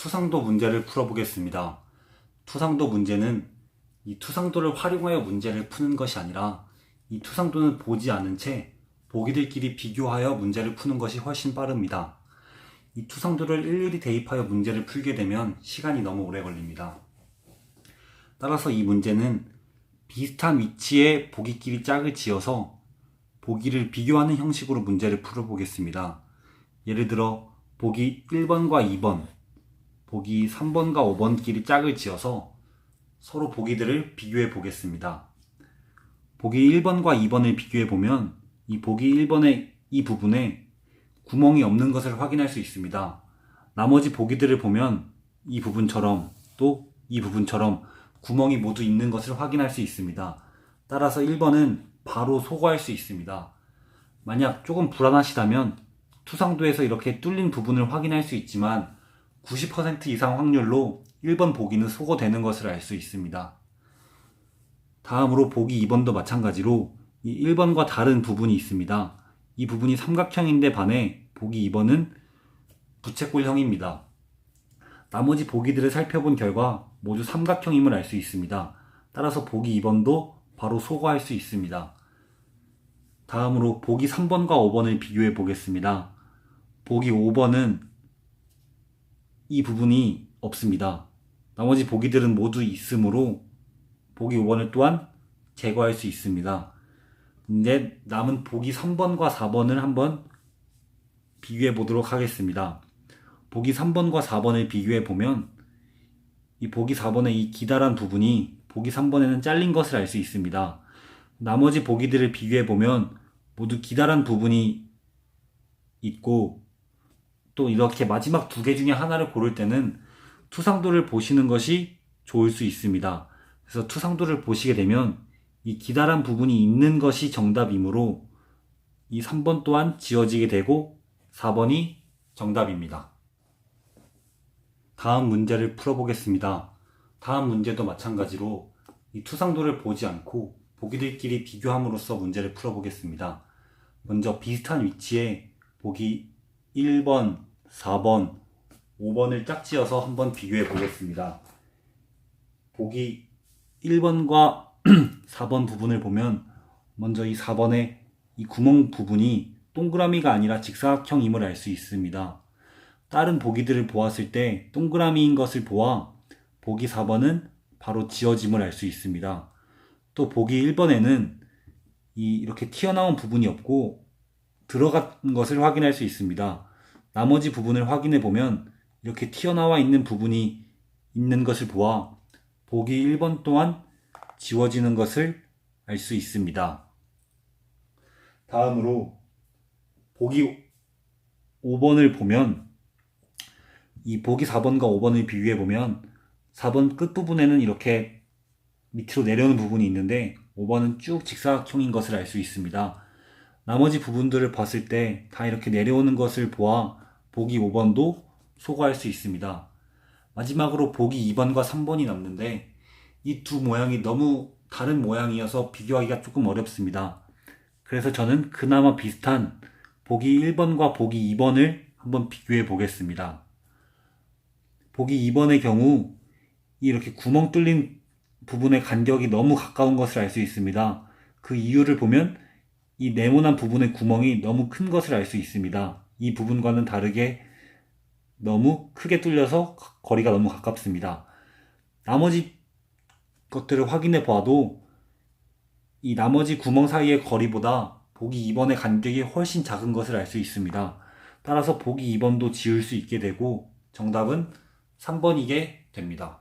투상도 문제를 풀어보겠습니다. 투상도 문제는 이 투상도를 활용하여 문제를 푸는 것이 아니라 이 투상도는 보지 않은 채 보기들끼리 비교하여 문제를 푸는 것이 훨씬 빠릅니다. 이 투상도를 일일이 대입하여 문제를 풀게 되면 시간이 너무 오래 걸립니다. 따라서 이 문제는 비슷한 위치에 보기끼리 짝을 지어서 보기를 비교하는 형식으로 문제를 풀어보겠습니다. 예를 들어 보기 1번과 2번, 보기 3번과 5번끼리 짝을 지어서 서로 보기들을 비교해 보겠습니다. 보기 1번과 2번을 비교해 보면 이 보기 1번의 이 부분에 구멍이 없는 것을 확인할 수 있습니다. 나머지 보기들을 보면 이 부분처럼 또 이 부분처럼 구멍이 모두 있는 것을 확인할 수 있습니다. 따라서 1번은 바로 소거할 수 있습니다. 만약 조금 불안하시다면 투상도에서 이렇게 뚫린 부분을 확인할 수 있지만 90% 이상 확률로 1번 보기는 소거되는 것을 알 수 있습니다. 다음으로 보기 2번도 마찬가지로 이 1번과 다른 부분이 있습니다. 이 부분이 삼각형인데 반해 보기 2번은 부채꼴형입니다. 나머지 보기들을 살펴본 결과 모두 삼각형임을 알 수 있습니다. 따라서 보기 2번도 바로 소거할 수 있습니다. 다음으로 보기 3번과 5번을 비교해 보겠습니다. 보기 5번은 이 부분이 없습니다. 나머지 보기들은 모두 있으므로 보기 5번을 또한 제거할 수 있습니다. 이제 남은 보기 3번과 4번을 한번 비교해 보도록 하겠습니다. 보기 3번과 4번을 비교해 보면 이 보기 4번의 이 기다란 부분이 보기 3번에는 잘린 것을 알 수 있습니다. 나머지 보기들을 비교해 보면 모두 기다란 부분이 있고 또 이렇게 마지막 두 개 중에 하나를 고를 때는 투상도를 보시는 것이 좋을 수 있습니다. 그래서 투상도를 보시게 되면 이 기다란 부분이 있는 것이 정답이므로 이 3번 또한 지워지게 되고 4번이 정답입니다. 다음 문제를 풀어보겠습니다. 다음 문제도 마찬가지로 이 투상도를 보지 않고 보기들끼리 비교함으로써 문제를 풀어보겠습니다. 먼저 비슷한 위치에 보기 1번, 4번, 5번을 짝지어서 한번 비교해 보겠습니다. 보기 1번과 4번 부분을 보면 먼저 이 4번의 이 구멍 부분이 동그라미가 아니라 직사각형임을 알 수 있습니다. 다른 보기들을 보았을 때 동그라미인 것을 보아 보기 4번은 바로 지워짐을 알 수 있습니다. 또 보기 1번에는 이렇게 튀어나온 부분이 없고 들어간 것을 확인할 수 있습니다. 나머지 부분을 확인해 보면 이렇게 튀어나와 있는 부분이 있는 것을 보아 보기 1번 또한 지워지는 것을 알 수 있습니다. 다음으로 보기 5번을 보면 이 보기 4번과 5번을 비교해 보면 4번 끝부분에는 이렇게 밑으로 내려오는 부분이 있는데 5번은 쭉 직사각형인 것을 알 수 있습니다. 나머지 부분들을 봤을 때 다 이렇게 내려오는 것을 보아 보기 5번도 소거할 수 있습니다. 마지막으로 보기 2번과 3번이 남는데 이 두 모양이 너무 다른 모양이어서 비교하기가 조금 어렵습니다. 그래서 저는 그나마 비슷한 보기 1번과 보기 2번을 한번 비교해 보겠습니다. 보기 2번의 경우 이렇게 구멍 뚫린 부분의 간격이 너무 가까운 것을 알 수 있습니다. 그 이유를 보면 이 네모난 부분의 구멍이 너무 큰 것을 알 수 있습니다. 이 부분과는 다르게 너무 크게 뚫려서 거리가 너무 가깝습니다. 나머지 것들을 확인해 봐도 이 나머지 구멍 사이의 거리보다 보기 2번의 간격이 훨씬 작은 것을 알 수 있습니다. 따라서 보기 2번도 지울 수 있게 되고 정답은 3번이게 됩니다.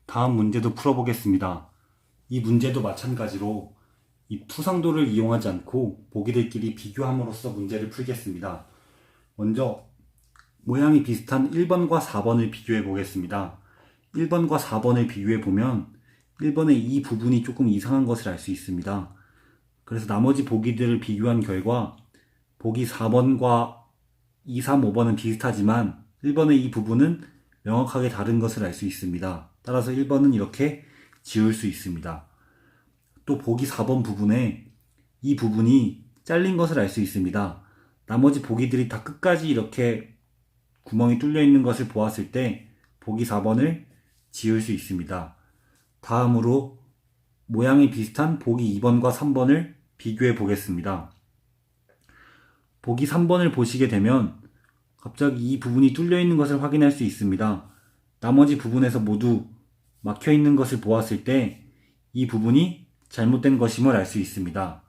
다음 문제도 풀어보겠습니다. 이 문제도 마찬가지로 이 투상도를 이용하지 않고 보기들끼리 비교함으로써 문제를 풀겠습니다. 먼저 모양이 비슷한 1번과 4번을 비교해 보겠습니다. 1번과 4번을 비교해 보면 1번의 이 부분이 조금 이상한 것을 알 수 있습니다. 그래서 나머지 보기들을 비교한 결과 보기 4번과 2, 3, 5번은 비슷하지만 1번의 이 부분은 명확하게 다른 것을 알 수 있습니다. 따라서 1번은 이렇게 지울 수 있습니다. 또 보기 4번 부분에 이 부분이 잘린 것을 알 수 있습니다. 나머지 보기들이 다 끝까지 이렇게 구멍이 뚫려 있는 것을 보았을 때 보기 4번을 지을 수 있습니다. 다음으로 모양이 비슷한 보기 2번과 3번을 비교해 보겠습니다. 보기 3번을 보시게 되면 갑자기 이 부분이 뚫려 있는 것을 확인할 수 있습니다. 나머지 부분에서 모두 막혀 있는 것을 보았을 때 이 부분이 잘못된 것임을 알 수 있습니다.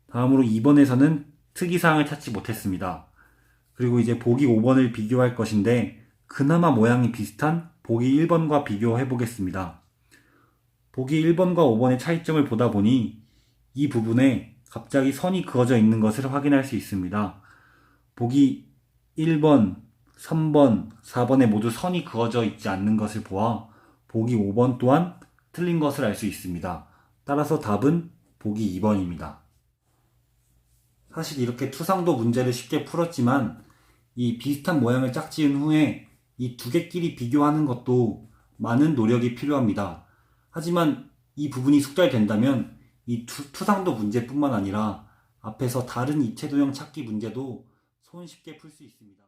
다음으로 2번에서는 특이사항을 찾지 못했습니다. 그리고 이제 보기 5번을 비교할 것인데 그나마 모양이 비슷한 보기 1번과 비교해 보겠습니다. 보기 1번과 5번의 차이점을 보다 보니 이 부분에 갑자기 선이 그어져 있는 것을 확인할 수 있습니다. 보기 1번, 3번, 4번에 모두 선이 그어져 있지 않는 것을 보아 보기 5번 또한 틀린 것을 알 수 있습니다. 따라서 답은 보기 2번입니다. 사실 이렇게 투상도 문제를 쉽게 풀었지만 이 비슷한 모양을 짝지은 후에 이 두 개끼리 비교하는 것도 많은 노력이 필요합니다. 하지만 이 부분이 숙달된다면 이 투상도 문제뿐만 아니라 앞에서 다른 입체도형 찾기 문제도 손쉽게 풀 수 있습니다.